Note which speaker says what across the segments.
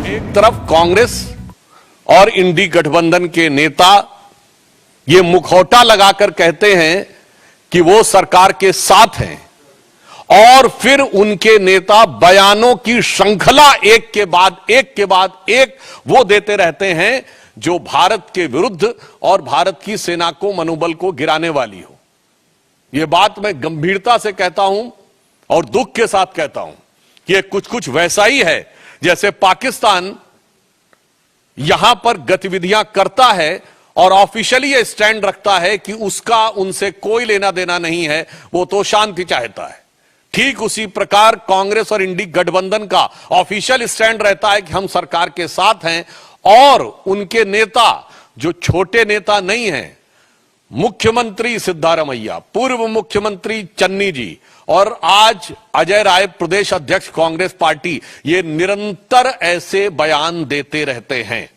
Speaker 1: एक तरफ कांग्रेस और इंडी गठबंधन के नेता ये मुखौटा लगाकर कहते हैं कि वो सरकार के साथ हैं और फिर उनके नेता बयानों की श्रृंखला एक के बाद एक वो देते रहते हैं जो भारत के विरुद्ध और भारत की सेना को मनोबल को गिराने वाली हो। यह बात मैं गंभीरता से कहता हूं और दुख के साथ कहता हूं कि यह कुछ वैसा ही है जैसे पाकिस्तान यहां पर गतिविधियां करता है और ऑफिशियली यह स्टैंड रखता है कि उसका उनसे कोई लेना देना नहीं है, वो तो शांति चाहता है। ठीक उसी प्रकार कांग्रेस और इंडी गठबंधन का ऑफिशियल स्टैंड रहता है कि हम सरकार के साथ हैं और उनके नेता जो छोटे नेता नहीं हैं, मुख्यमंत्री सिद्धारमैया, पूर्व मुख्यमंत्री चन्नी जी और आज अजय राय प्रदेश अध्यक्ष कांग्रेस पार्टी, ये निरंतर ऐसे बयान देते रहते हैं।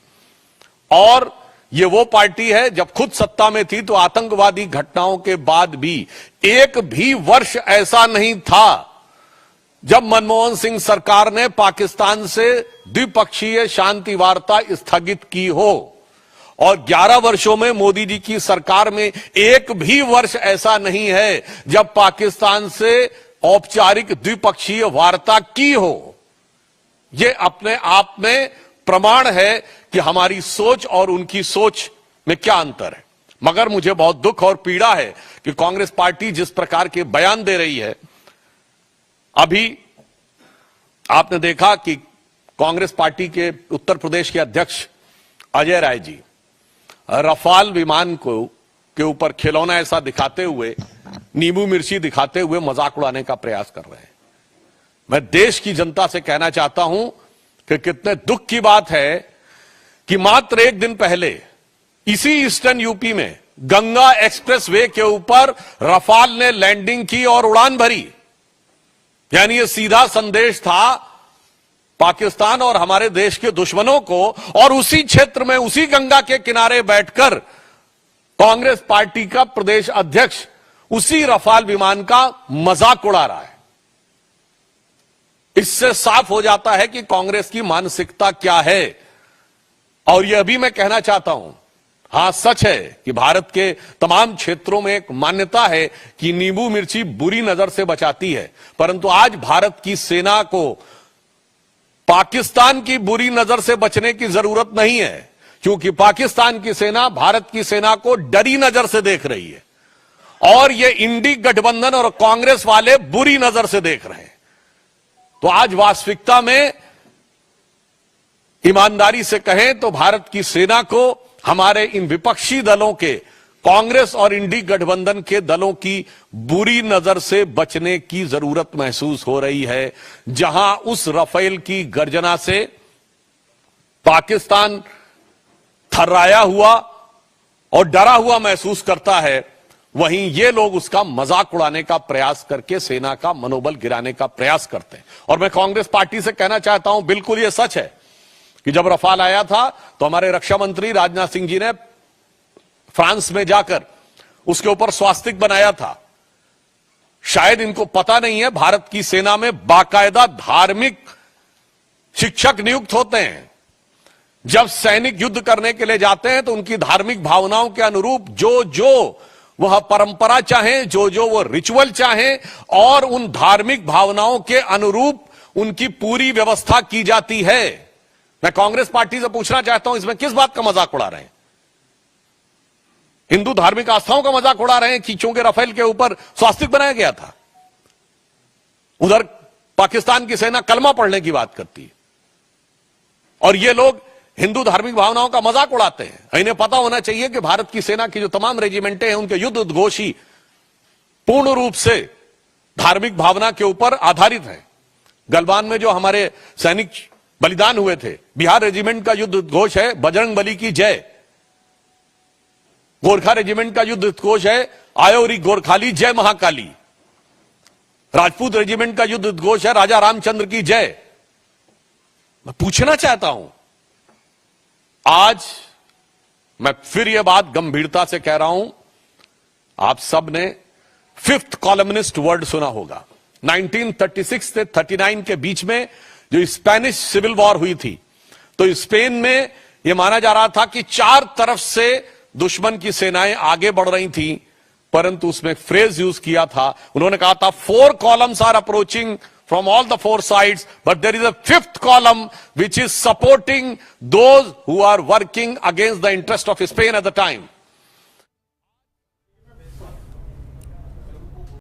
Speaker 1: और ये वो पार्टी है जब खुद सत्ता में थी तो आतंकवादी घटनाओं के बाद भी एक भी वर्ष ऐसा नहीं था जब मनमोहन सिंह सरकार ने पाकिस्तान से द्विपक्षीय शांति वार्ता स्थगित की हो, और 11 वर्षों में मोदी जी की सरकार में एक भी वर्ष ऐसा नहीं है जब पाकिस्तान से औपचारिक द्विपक्षीय वार्ता की हो। यह अपने आप में प्रमाण है कि हमारी सोच और उनकी सोच में क्या अंतर है। मगर मुझे बहुत दुख और पीड़ा है कि कांग्रेस पार्टी जिस प्रकार के बयान दे रही है। अभी आपने देखा कि कांग्रेस पार्टी के उत्तर प्रदेश के अध्यक्ष अजय राय जी रफाल विमान को के ऊपर खिलौना ऐसा दिखाते हुए, नींबू मिर्ची दिखाते हुए मजाक उड़ाने का प्रयास कर रहे हैं। मैं देश की जनता से कहना चाहता हूं कि कितने दुख की बात है कि मात्र एक दिन पहले इसी ईस्टर्न यूपी में गंगा एक्सप्रेस वे के ऊपर रफाल ने लैंडिंग की और उड़ान भरी। यानी यह सीधा संदेश था पाकिस्तान और हमारे देश के दुश्मनों को, और उसी क्षेत्र में उसी गंगा के किनारे बैठकर कांग्रेस पार्टी का प्रदेश अध्यक्ष उसी रफाल विमान का मजाक उड़ा रहा है। इससे साफ हो जाता है कि कांग्रेस की मानसिकता क्या है। और यह भी मैं कहना चाहता हूं, हां सच है कि भारत के तमाम क्षेत्रों में एक मान्यता है कि नींबू मिर्ची बुरी नजर से बचाती है, परंतु आज भारत की सेना को पाकिस्तान की बुरी नजर से बचने की जरूरत नहीं है, क्योंकि पाकिस्तान की सेना भारत की सेना को डरी नजर से देख रही है और ये इंडी गठबंधन और कांग्रेस वाले बुरी नजर से देख रहे हैं। तो आज वास्तविकता में ईमानदारी से कहें तो भारत की सेना को हमारे इन विपक्षी दलों के, कांग्रेस और इंडी गठबंधन के दलों की बुरी नजर से बचने की जरूरत महसूस हो रही है। जहां उस रफेल की गर्जना से पाकिस्तान थर्राया हुआ और डरा हुआ महसूस करता है, वहीं ये लोग उसका मजाक उड़ाने का प्रयास करके सेना का मनोबल गिराने का प्रयास करते हैं। और मैं कांग्रेस पार्टी से कहना चाहता हूं, बिल्कुल यह सच है कि जब रफाल आया था तो हमारे रक्षा मंत्री राजनाथ सिंह जी ने फ्रांस में जाकर उसके ऊपर स्वास्तिक बनाया था। शायद इनको पता नहीं है, भारत की सेना में बाकायदा धार्मिक शिक्षक नियुक्त होते हैं। जब सैनिक युद्ध करने के लिए जाते हैं तो उनकी धार्मिक भावनाओं के अनुरूप जो वह परंपरा चाहे, जो वो रिचुअल चाहे, और उन धार्मिक भावनाओं के अनुरूप उनकी पूरी व्यवस्था की जाती है। मैं कांग्रेस पार्टी से पूछना चाहता हूं, इसमें किस बात का मजाक उड़ा रहे हैं? हिंदू धार्मिक आस्थाओं का मजाक उड़ा रहे हैं कि चूंकि रफेल के ऊपर स्वास्तिक बनाया गया था। उधर पाकिस्तान की सेना कलमा पढ़ने की बात करती है और ये लोग हिंदू धार्मिक भावनाओं का मजाक उड़ाते हैं। इन्हें पता होना चाहिए कि भारत की सेना की जो तमाम रेजिमेंटें हैं उनके युद्ध उद्घोष ही पूर्ण रूप से धार्मिक भावना के ऊपर आधारित है। गलवान में जो हमारे सैनिक बलिदान हुए थे, बिहार रेजिमेंट का युद्ध उद्घोष है बजरंग बली की जय। गोरखा रेजिमेंट का युद्ध उद्घोष है आयोरी गोरखाली जय महाकाली। राजपूत रेजिमेंट का युद्ध उद्घोष है राजा रामचंद्र की जय। मैं पूछना चाहता हूं, आज मैं फिर यह बात गंभीरता से कह रहा हूं, आप सब ने फिफ्थ कॉलमनिस्ट वर्ड सुना होगा। 1936 से 39 के बीच में जो स्पेनिश सिविल वॉर हुई थी, तो स्पेन में यह माना जा रहा था कि चार तरफ से दुश्मन की सेनाएं आगे बढ़ रही थी, परंतु उसमें फ्रेज यूज किया था, उन्होंने कहा था 4 columns are approaching from all the 4 sides, but there is a 5th column which is supporting those who are working against the interest of Spain at the time.